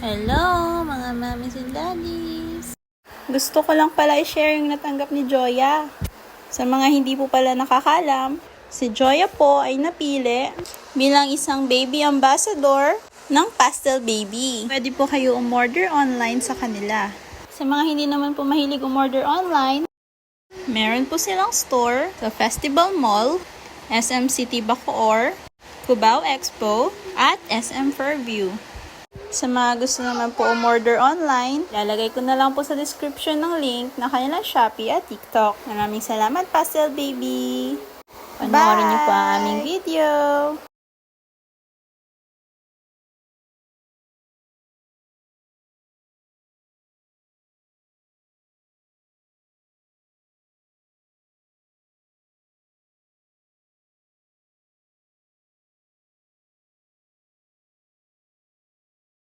Hello, mga mommies and daddies! Gusto ko lang pala i-share yung natanggap ni Joya. Sa mga hindi po pala nakakalam, si Joya po ay napili bilang isang baby ambassador ng Pastel Baby. Pwede po kayo umorder online sa kanila. Sa mga hindi naman po mahilig umorder online, meron po silang store sa Festival Mall, SM City Bacoor, Cubao Expo, at SM Fairview. Sa mga gusto naman po umorder online, lalagay ko na lang po sa description ng link na kanilang Shopee at TikTok. Maraming salamat, Pastel Baby! Panoorin niyo po ang aming video!